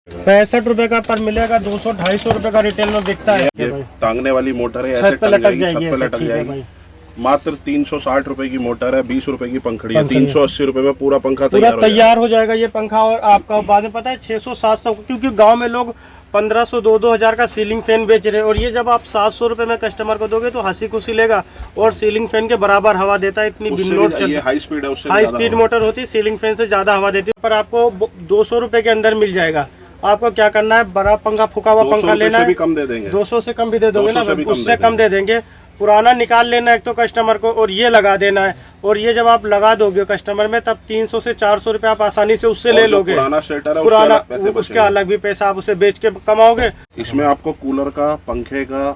₹65 का पर मिलेगा, 200-250 रुपए का रिटेल में बिकता है। ये टांगने वाली मोटर है, ऐसे छत पे लटक जाएगी, छत पे लटक ठीक है जाएगी। भाई। मात्र 360 रुपए की मोटर है, 20 रुपए की पंखड़ी है, 380 रुपए में पूरा पंखा तैयार हो जाएगा ये पंखा। और आपका बाद में पता है 600-700, क्योंकि गांव में लोग 1500 2-2000 का सीलिंग फैन बेच रहे हैं, और ये जब आप 700 रुपए में कस्टमर को दोगे तो हंसी खुशी लेगा, और सीलिंग फैन के बराबर हवा देता है। इतनी बिनलोड चलती है, हाई स्पीड है, उससे हाई स्पीड मोटर होती है, सीलिंग फैन से ज्यादा हवा देती है। पर आपको 200 रुपए के अंदर मिल जाएगा। आपको क्या करना है, बड़ा पंखा, फूका हुआ पंखा लेना है, 200 से कम भी दे दोगे ना, उससे कम दे देंगे। पुराना निकाल लेना है एक तो कस्टमर को, और ये लगा देना है। और ये जब आप लगा दोगे कस्टमर में, तब 300 से 400 रुपए आप आसानी से उससे ले लोगे। पुराना स्टेटर है, उसके अलग भी पैसा आप उसे बेच के कमाओगे। इसमें आपको कूलर का, पंखे का,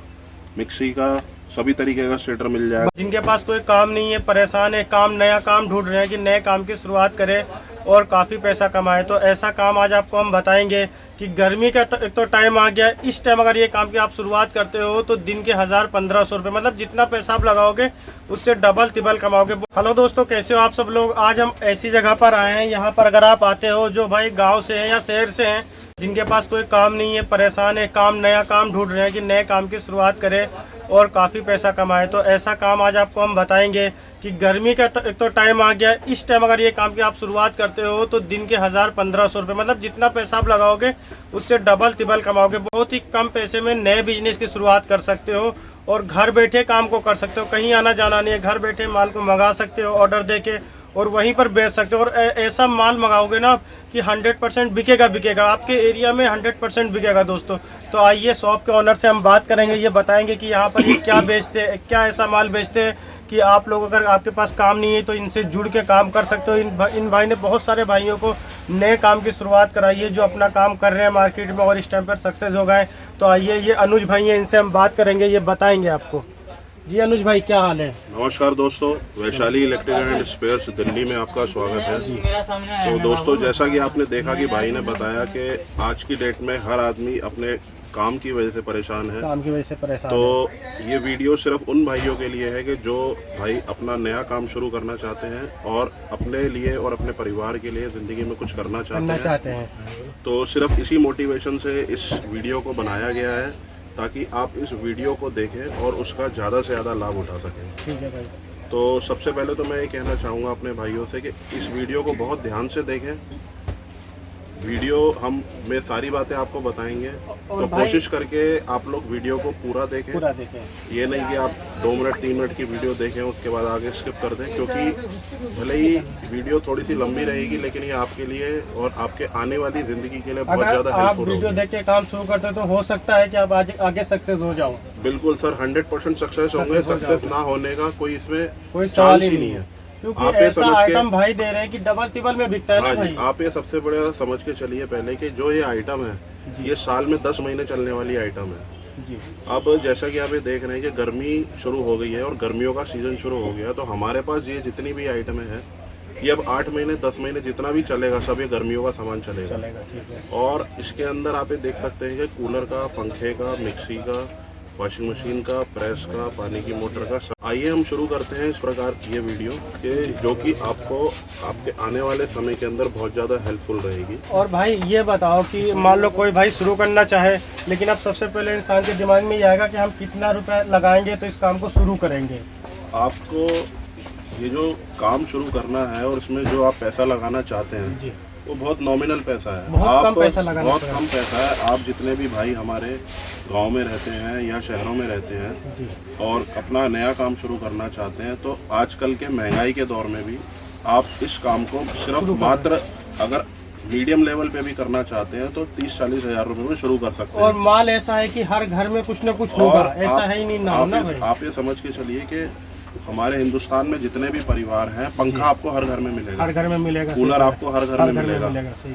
मिक्सी का, सभी तरीके का स्टेटर मिल जाएगा। जिनके पास कोई काम नहीं है, परेशान है, नया काम ढूंढ रहे हैं कि नए काम की शुरुआत करें और काफी पैसा कमाए, तो ऐसा काम आज आपको हम बताएंगे कि गर्मी का एक तो टाइम आ गया। इस टाइम अगर ये काम की आप शुरुआत करते हो तो दिन के 1000-1500 रुपए, मतलब जितना पैसा आप लगाओगे उससे डबल तिबल कमाओगे। हेलो दोस्तों, कैसे हो आप सब लोग। आज हम ऐसी जगह पर आए हैं, यहाँ पर अगर आप आते हो जो भाई गाँव से है या शहर से हैं, जिनके पास कोई काम नहीं है, परेशान है, नया काम ढूंढ रहे हैं कि नए काम की शुरुआत करें और काफ़ी पैसा कमाए, तो ऐसा काम आज आपको हम बताएंगे कि गर्मी का एक तो टाइम आ गया। इस टाइम अगर ये काम की आप शुरुआत करते हो तो दिन के 1000-1500 रुपए, मतलब जितना पैसा आप लगाओगे उससे डबल तिबल कमाओगे। बहुत ही कम पैसे में नए बिजनेस की शुरुआत कर सकते हो और घर बैठे काम को कर सकते हो। कहीं आना जाना नहीं है, घर बैठे माल को मंगा सकते हो ऑर्डर देके, और वहीं पर बेच सकते हो। और ऐसा माल मंगाओगे ना कि 100% बिकेगा, आपके एरिया में 100% बिकेगा दोस्तों। तो आइए शॉप के ऑनर से हम बात करेंगे, ये बताएंगे कि यहाँ पर ये क्या बेचते हैं, क्या ऐसा माल बेचते हैं कि आप लोग अगर आपके पास काम नहीं है तो इनसे जुड़ के काम कर सकते हो। इन भाई ने बहुत सारे भाइयों को नए काम की शुरुआत कराई है, जो अपना काम कर रहे हैं मार्केट में और इस टाइम पर सक्सेस हो गए। तो आइए, ये अनुज भाई हैं, इनसे हम बात करेंगे, ये बताएंगे आपको। जी अनुज भाई, क्या हाल है। नमस्कार दोस्तों, Vaishali electrical and spheres Delhi में आपका स्वागत है। तो दोस्तों, जैसा कि आपने देखा कि भाई ने बताया कि आज की डेट में हर आदमी अपने काम की वजह से परेशान है, तो ये वीडियो सिर्फ उन भाइयों के लिए है कि जो भाई अपना नया काम शुरू करना चाहते हैं और अपने लिए और अपने परिवार के लिए ज़िंदगी में कुछ करना चाहते हैं। तो सिर्फ इसी मोटिवेशन से इस वीडियो को बनाया गया है, ताकि आप इस वीडियो को देखें और उसका ज़्यादा से ज़्यादा लाभ उठा सकें। ठीक है भाई। तो सबसे पहले तो मैं ये कहना चाहूँगा अपने भाइयों से कि इस वीडियो को बहुत ध्यान से देखें। वीडियो हम में सारी बातें आपको बताएंगे, तो कोशिश करके आप लोग वीडियो को पूरा देखें। ये नहीं कि आप 2 मिनट 3 मिनट की वीडियो देखें उसके बाद आगे स्किप कर दें, क्योंकि भले ही वीडियो थोड़ी सी लंबी रहेगी लेकिन ये आपके लिए और आपके आने वाली ज़िंदगी के लिए बहुत ज़्यादा हेल्पफुल होगी। वीडियो देख के काम शुरू करते हैं तो हो सकता है कि आप आगे सक्सेस हो जाओ। बिल्कुल सर, 100% सक्सेस होंगे। सक्सेस ना होने का कोई इसमें चांस ही नहीं है, क्योंकि आप ऐसा आइटम भाई दे रहे हैं कि डबल तिबल में बिकता है ना भाई। आप ये सबसे बड़ा समझ के चलिए पहले कि जो ये आइटम है ये साल में 10 महीने चलने वाली आइटम है जी। अब जैसा कि आप ये देख रहे हैं कि गर्मी शुरू हो गई है और गर्मियों का सीजन शुरू हो गया, तो हमारे पास ये जितनी भी आइटम है ये अब 8 महीने 10 महीने जितना भी चलेगा सब ये गर्मियों का सामान चलेगा। और इसके अंदर आप ये देख सकते हैं कि कूलर का, पंखे का, मिक्सी का, वॉशिंग मशीन का, प्रेस का, पानी की मोटर का। आइए हम शुरू करते हैं इस प्रकार की ये वीडियो कि जो कि आपको आपके आने वाले समय के अंदर बहुत ज़्यादा हेल्पफुल रहेगी। और भाई ये बताओ कि मान लो कोई भाई शुरू करना चाहे, लेकिन अब सबसे पहले इंसान के दिमाग में ये आएगा कि हम कितना रुपए लगाएंगे तो इस काम को शुरू करेंगे। आपको ये जो काम शुरू करना है और इसमें जो आप पैसा लगाना चाहते हैं जी, वो बहुत नॉमिनल पैसा है, बहुत कम पैसा है। आप जितने भी भाई हमारे गांव में रहते हैं या शहरों में रहते हैं और अपना नया काम शुरू करना चाहते हैं, तो आजकल के महंगाई के दौर में भी आप इस काम को सिर्फ मात्र अगर मीडियम लेवल पे भी करना चाहते हैं तो 30-40 हज़ार रुपए में शुरू कर सकते हैं। और माल ऐसा है कि हर घर में कुछ न कुछ होगा, ऐसा है ही नहीं ना भाई। आप ये समझ के चलिए कि हमारे हिंदुस्तान में जितने भी परिवार हैं, पंखा आपको हर घर में मिलेगा, कूलर आपको हर घर में मिलेगा।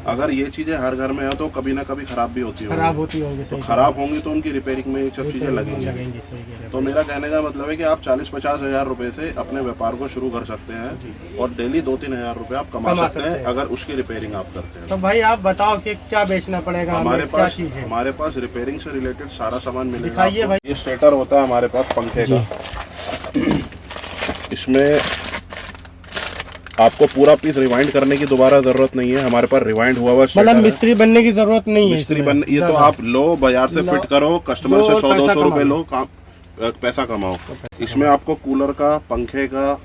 अगर ये चीजें हर घर में है तो कभी ना कभी खराब भी होती होंगी, तो खराब होंगी तो उनकी रिपेयरिंग में ये सब चीजें लगेंगी। तो मेरा कहने का मतलब है कि आप 40-50 हज़ार रुपए से अपने व्यापार को शुरू कर सकते हैं और डेली 2-3 हज़ार रुपए आप कमा सकते हैं अगर उसकी रिपेयरिंग आप करते हैं। तो भाई आप बताओ कि क्या बेचना पड़ेगा हमारे पास रिपेयरिंग से रिलेटेड सारा सामान मिलेगा। ये स्टेटर होता है हमारे पास पंखे का, इसमें आपको पूरा पीस रिवाइंड करने की दोबारा जरूरत नहीं है, हमारे पास रिवाइंड हुआ हुआ मतलब मिस्त्री बनने की जरूरत नहीं है। मिस्त्री बन ये तो आप लो बाजार से फिट करो, कस्टमर से 100-200 रुपए लो, पैसा कमाओ। इसमें आपको कूलर का, पंखे का,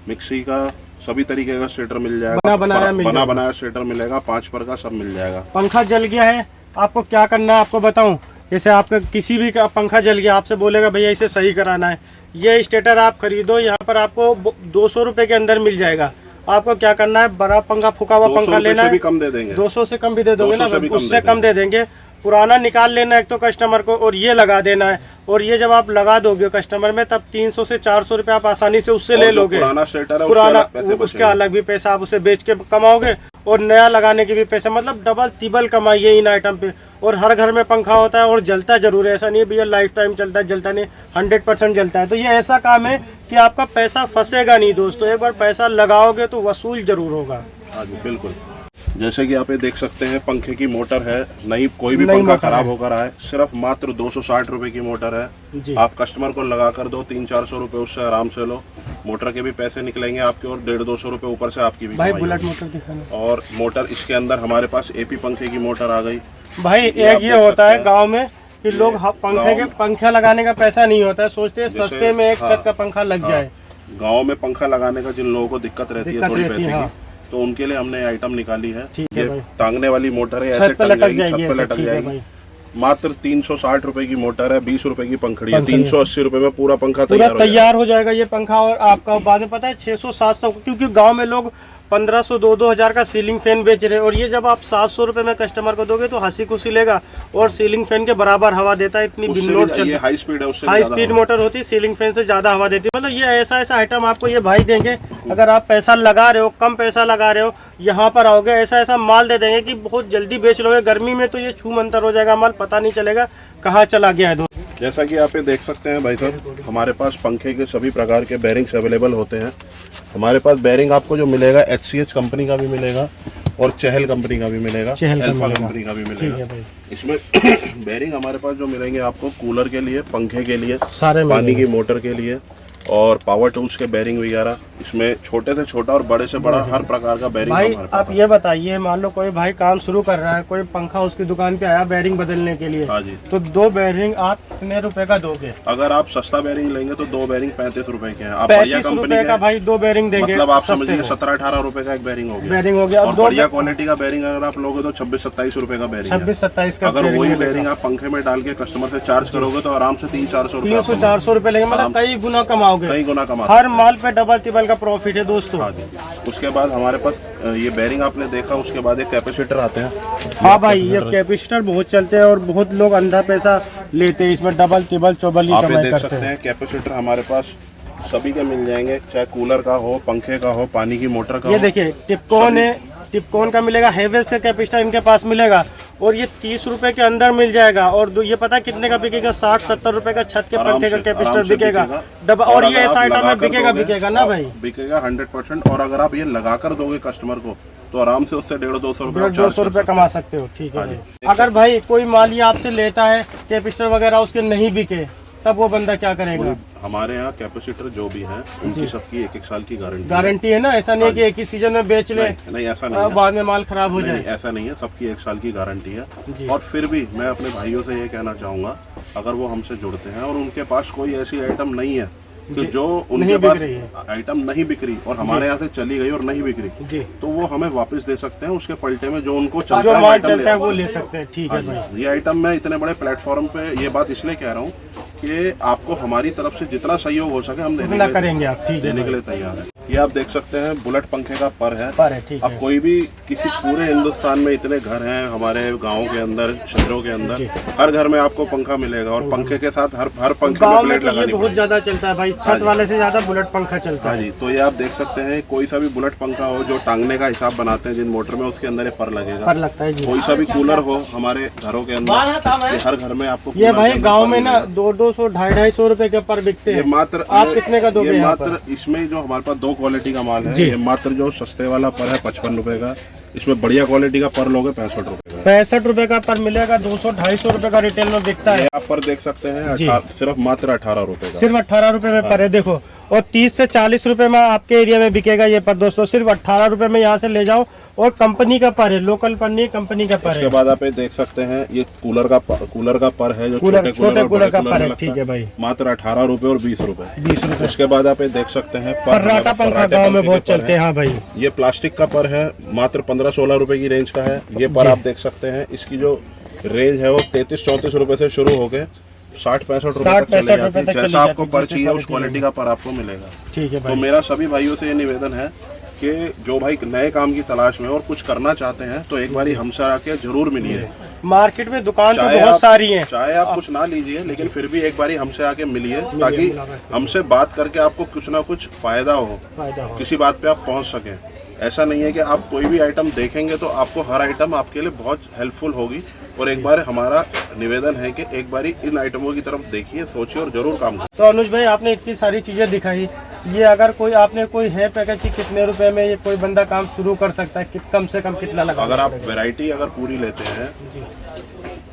मिक्सी का, सभी तरीके का स्वेटर मिल जाएगा, बना बनाया स्वेटर मिलेगा, 5 पर का सब मिल जाएगा। पंखा जल गया है, आपको क्या करना है आपको बताऊं। जैसे आपका किसी भी का पंखा जल गया, आपसे बोलेगा भैया इसे सही कराना है, ये स्टेटर आप खरीदो, यहाँ पर आपको 200 रुपए के अंदर मिल जाएगा। आपको क्या करना है, बड़ा पंखा, फूका हुआ पंखा लेना है, भी कम दे देंगे, 200 से कम भी दे दोगे ना, उससे कम दे देंगे। पुराना निकाल लेना एक तो कस्टमर को, और ये लगा देना है। और ये जब आप लगा दोगे कस्टमर में, तब 300 से 400 रुपए आप आसानी से उससे ले लोगे। पुराना स्वेटर है, पुराना उसके अलग भी पैसा आप उसे बेच के कमाओगे, और नया लगाने के भी पैसा, मतलब डबल तिबल कमाई है इन आइटम पे। और हर घर में पंखा होता है और जलता जरूर है, ऐसा नहीं है भैया लाइफ टाइम चलता है, जलता नहीं, 100% जलता है। तो ये ऐसा काम है कि आपका पैसा फंसेगा नहीं दोस्तों, एक बार पैसा लगाओगे तो वसूल जरूर होगा। हाँ जी बिल्कुल। जैसे कि आप ये देख सकते हैं, पंखे की मोटर है, नहीं कोई भी पंखा खराब होकर आए, सिर्फ मात्र 260 रुपए की मोटर है। आप कस्टमर को लगा कर दो 300-400 रुपए, उससे आराम से लो। मोटर के भी पैसे निकलेंगे आपके, और 150-200 रुपए ऊपर से आपकी भी भाई बुलेट मोटर दिखाना। और मोटर इसके अंदर हमारे पास एपी पंखे की मोटर आ गई। भाई एक ये होता है गाँव में कि लोग पंखे लगाने का पैसा नहीं होता है, सोचते हैं सस्ते में एक छत का पंखा लग जाए। गाँव में पंखा लगाने का जिन लोगों को दिक्कत रहती है थोड़ी पैसे की, तो उनके लिए हमने आइटम निकाली है। ये टांगने वाली मोटर है, ऐसे टंग जाएगी, छत पे लटक जाएगी। मात्र 360 रुपए की मोटर है, 20 रुपए की पंखड़ी है, 380 रुपए में पूरा पंखा तैयार हो जाएगा ये पंखा। और आपका बाद में पता है 600-700, क्योंकि गांव में लोग 1500-2000 का सीलिंग फैन बेच रहे हैं, और ये जब आप 700 रुपए में कस्टमर को दोगे तो हंसी खुशी लेगा, और सीलिंग फैन के बराबर हवा देता है। इतनी हाई स्पीड है, उससे हाई स्पीड मोटर होती है, सीलिंग फैन से ज्यादा हवा देती है। मतलब ये ऐसा आइटम आपको ये भाई देंगे, अगर आप पैसा लगा रहे हो, कम पैसा लगा रहे हो, यहाँ पर आओगे ऐसा माल दे देंगे कि बहुत जल्दी बेच लोगे। गर्मी में तो ये छू मंतर हो जाएगा माल, पता नहीं चलेगा कहाँ चला गया है। जैसा कि आप ये देख सकते हैं भाई साहब, हमारे पास पंखे के सभी प्रकार के बेरिंग्स अवेलेबल होते हैं। हमारे पास बेरिंग आपको जो मिलेगा, HCH कंपनी का भी मिलेगा, और चहल कंपनी का भी मिलेगा, अल्फा कंपनी का भी मिलेगा। इसमें बेरिंग हमारे पास जो मिलेंगे आपको कूलर के लिए, पंखे के लिए, पानी की मोटर के लिए, और पावर टूल्स के बेरिंग वगैरह। इसमें छोटे से छोटा और बड़े से बड़ा हर प्रकार का बेरिंग भाई आप ये बताइए, मान लो कोई भाई काम शुरू कर रहा है, कोई पंखा उसकी दुकान पे आया बेरिंग बदलने के लिए, हाँ जी, तो 2 बेरिंग आप कितने रुपए का दोगे? अगर आप सस्ता बेरिंग लेंगे तो 2 बेरिंग 35 रुपए के हैं। आप बढ़िया कंपनी का भाई 2 बेरिंग देंगे, मतलब आप समझिए 17-18 रुपए का एक बेरिंग हो गया। और बढ़िया क्वालिटी का बेरिंग अगर आप लोगे तो 26-27 रुपए का बेरिंग, 26-27 का। अगर वही बेरिंग आप पंखे में डाल के कस्टमर से चार्ज करोगे तो आराम से 300-400 रुपए लेंगे, मतलब कई गुना कमाओगे, कई गुना कमा। हर माल पे डबल तिबल का प्रॉफिट है दोस्तों। हाँ जी। उसके बाद हमारे पास ये बेरिंग आपने देखा, उसके बाद एक कैपेसिटर आते हैं। हाँ भाई, ये कैपेसिटर बहुत चलते हैं और बहुत लोग अंधा पैसा लेते हैं इसमें, डबल तिबल चौबल ही कमाई देख सकते हैं। कैपेसिटर हमारे पास सभी के मिल जाएंगे, चाहे कूलर का हो, पंखे का हो, पानी की मोटर का हो। ये देखिए टिपकॉन है, टिपकॉन का मिलेगा, हेवेल्स का कैपेसिटर इनके पास मिलेगा, और ये 30 रुपए के अंदर मिल जाएगा। और ये पता कितने का बिकेगा? 60-70 रुपए का छत के पंखे का कैपेसिटर बिकेगा। और ये ऐसा आइटम है बिकेगा ना भाई, बिकेगा 100%। और अगर आप ये लगा कर दोगे कस्टमर को तो आराम से उससे 150-200 रुपए कमा सकते हो। ठीक है। अगर भाई कोई माल ये आपसे लेता है, कैपेसिटर वगैरह उसके नहीं बिके, तब वो बंदा क्या करेगा? हमारे यहाँ कैपेसिटर जो भी हैं उनकी सबकी 1-1 साल की गारंटी है ना। ऐसा नहीं है कि एक ही सीजन में बेच ले, नहीं ऐसा नहीं है, बाद में माल खराब हो जाए, ऐसा नहीं है। सबकी 1 साल की गारंटी है। और फिर भी मैं अपने भाइयों से ये कहना चाहूँगा, अगर वो हमसे जुड़ते हैं और उनके पास कोई ऐसी आइटम नहीं है कि जो उनके पास आइटम नहीं बिक रही और हमारे यहाँ से चली गई और नहीं बिक रही, तो वो हमें वापस दे सकते हैं। उसके पलटे में जो उनको चलता है वो ले सकते हैं। ठीक है भाई। ये आइटम मैं इतने बड़े प्लेटफॉर्म पे ये बात इसलिए कह रहा हूँ कि आपको हमारी तरफ से जितना सहयोग हो सके हम देने के लिए तैयार है। ये आप देख सकते हैं बुलेट पंखे का पर है। अब कोई भी किसी पूरे हिंदुस्तान में इतने घर हैं हमारे गाँव के अंदर, शहरों के अंदर, हर घर में आपको पंखा मिलेगा। और पंखे के साथ हर पंखे में प्लेट लगानी बहुत ज्यादा चलता है भाई, छत वाले से ज्यादा बुलेट पंखा चलता है। जी, तो ये आप देख सकते हैं, कोई सा भी बुलेट पंखा हो जो टांगने का हिसाब बनाते हैं जिन मोटर में, उसके अंदर ये पर लगेगा, पर लगता है। कोई सा भी कूलर हो हमारे घरों के अंदर, हर घर में आपको ये भाई गाँव में ना 200, 250 रुपए के पर बिकते हैं। मात्र आप कितने का दोगे? मात्र इसमें जो हमारे पास 2 क्वालिटी का माल है, ये मात्र जो सस्ते वाला पर है 55 रुपए का, इसमें बढ़िया क्वालिटी का पर लोगे 65 रुपए का। 65 रुपए का पर मिलेगा, 200-250 रुपए का रिटेल में बिकता है। आप पर देख सकते हैं सिर्फ मात्र 18 रुपए का, सिर्फ 18 रुपए में पर है। देखो, और 30 से 40 रुपए में आपके एरिया में बिकेगा ये पर दोस्तों। सिर्फ 18 रुपए में यहाँ से ले जाओ और कंपनी का पर है, लोकल पर नहीं, कंपनी का पर है। उसके बाद आप ये देख सकते हैं ये कूलर का पर है जो छोटे कूलर का पर है। ठीक है भाई, मात्र 18 रुपए और 20 रुपए। 20 रुपए। उसके बाद आप ये देख सकते हैं फर्राटा पंखा गाँव में बहुत चलते हैं। हाँ भाई, ये प्लास्टिक का पर है, मात्र 15-16 रुपए की रेंज का है। ये पर आप देख सकते हैं, इसकी जो रेंज है वो 33-34 रुपए से शुरू हो गए 60-65 रुपए तक चली जाती है। जैसा आपको पर चाहिए उस क्वालिटी का पर आपको मिलेगा। ठीक है भाई। तो मेरा सभी भाइयों से ये निवेदन है कि जो भाई नए काम की तलाश में और कुछ करना चाहते हैं तो एक बारी हमसे आके जरूर मिलिए। मार्केट में दुकान तो बहुत सारी हैं, चाहे आप कुछ ना लीजिए लेकिन फिर भी एक बारी हमसे आके मिलिए, ताकि हमसे बात करके आपको कुछ ना कुछ फायदा हो, किसी बात पे आप पहुंच सकें। ऐसा नहीं है कि आप कोई भी आइटम देखेंगे तो आपको हर आइटम आपके लिए बहुत हेल्पफुल होगी। और एक बार हमारा निवेदन है कि एक बारी इन आइटमों की तरफ देखिए, सोचिए और जरूर काम करें। तो अनुज भाई, आपने इतनी सारी चीजें दिखाई, ये अगर कोई आपने कोई है पैकेज कि कितने रुपए में ये कोई बंदा काम शुरू कर सकता है, कम से कम कितना लगा? अगर आप वैरायटी अगर पूरी लेते हैं,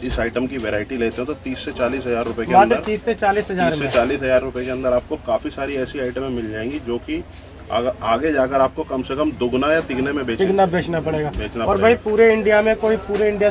इस आइटम की वैरायटी लेते हैं तो 30 से 40 हजार रुपए के अंदर, 30 से 40 हजार रुपए के अंदर आपको काफी सारी ऐसी आइटमें मिल जाएंगी जो कि आगे जाकर आपको कम से कम दुगना या तिगने में बेचना पड़ेगा। और भाई पूरे इंडिया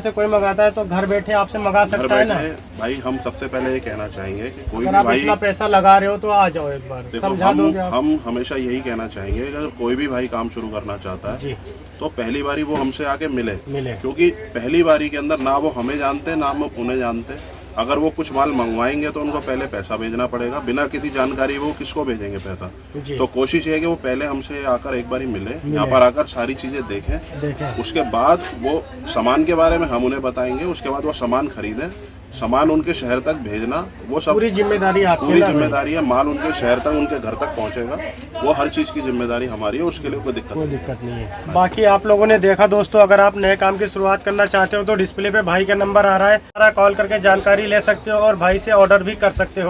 से कोई मंगाता है तो घर बैठे आपसे मंगा सकता है ना भाई। हम सबसे पहले ये कहना चाहेंगे कि कोई भी भाई इतना पैसा लगा रहे हो तो आ जाओ एक बार, समझा दोगे आप? हम हमेशा यही कहना चाहेंगे कि अगर कोई भी भाई काम शुरू करना चाहता है तो पहली बारी वो हमसे आके मिले, क्योंकि पहली बारी के अंदर ना वो हमें जानते ना हम उन्हें जानते। अगर वो कुछ माल मंगवाएंगे तो उनको पहले पैसा भेजना पड़ेगा, बिना किसी जानकारी वो किसको भेजेंगे पैसा। तो कोशिश ये है कि वो पहले हमसे आकर एक बारी मिले, यहाँ पर आकर सारी चीजें देखें। उसके बाद वो सामान के बारे में हम उन्हें बताएंगे, उसके बाद वो सामान खरीदें, सामान उनके शहर तक भेजना वो सब पूरी जिम्मेदारी आपकी, पूरी जिम्मेदारी है। माल उनके शहर तक उनके घर तक पहुंचेगा, वो हर चीज की जिम्मेदारी हमारी है, उसके लिए कोई दिक्कत नहीं है। बाकी आप लोगों ने देखा दोस्तों, अगर आप नए काम की शुरुआत करना चाहते हो तो डिस्प्ले पे भाई का नंबर आ रहा है, कॉल करके जानकारी ले सकते हो और भाई से ऑर्डर भी कर सकते हो।